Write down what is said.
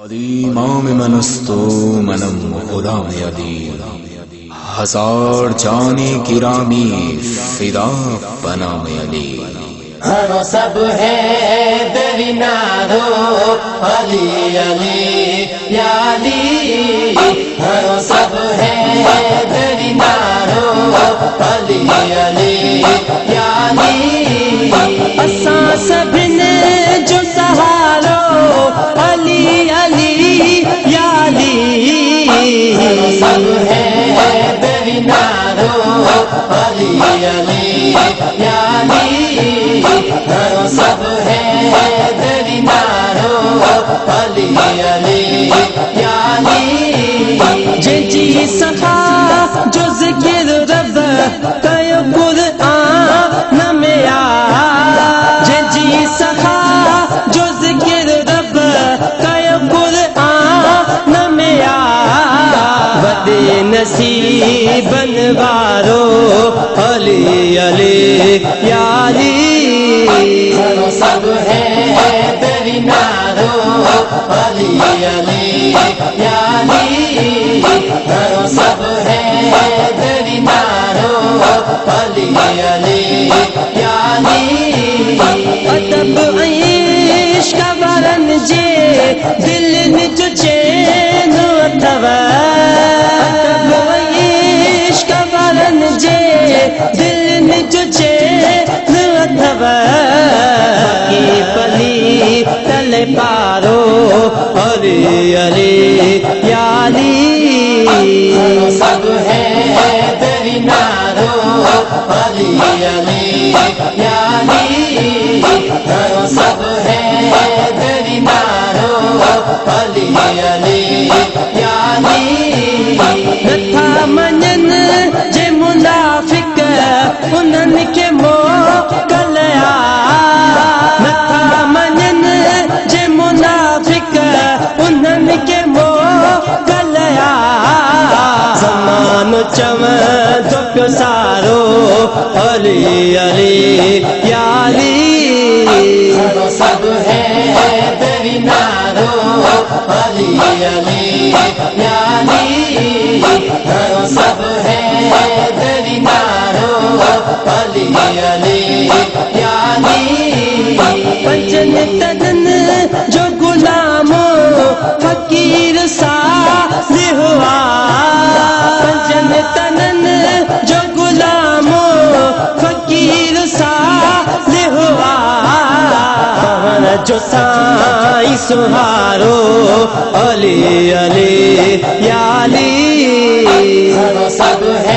इमाम मनस्तो मनम गुलाम अली हजार जाने किरामी फिदा बनाम अली। हम सब है दरिनारो अली अली या अली। हम सब है दरिनारो अली अली या अली। असा सभिने जो सहारो अली अली या अली। हम सब है दरिनारो अली अली या अली। हम सब है दरिनारो अली अली या अली। जी सफा जो जिक्र रब कयो कुरान में आ। जी सफा जो जिक्र रब कयो कुरान में आ। बदे नसीबन वारो अली अली या अली। हम सब है दरिनारो अली अली या अली। हम सब है दरिनारो अली अली या अली। अदब इश्क वरन जे दिल निज चैन अथव। अदब इश्क वरन जे दिल निज चैन अथव। की पली तले पारो अली अली या अली। हम सब है दरिनारो अली अली या अली। हम सब है दरिनारो अली अली या अली। नथा मञन जे मुनाफिक उन्हनि खे मोकलिया। नथा मञन जे मुनाफिक उन्हनि खे मोकलिया। ज़मानो चवंदो पियो सारो अली अली या अली। हम सब है दरिनारो अली अली या अली। हम सब है दरिनारो अली अली या अली। पंचन तदन जो गुलामो फकीर साज़ हुआ। पंचन तनन जो गुलामो फकीर साज़ हुआ। जो साईं सुहारो अली अली या अली। हम सब है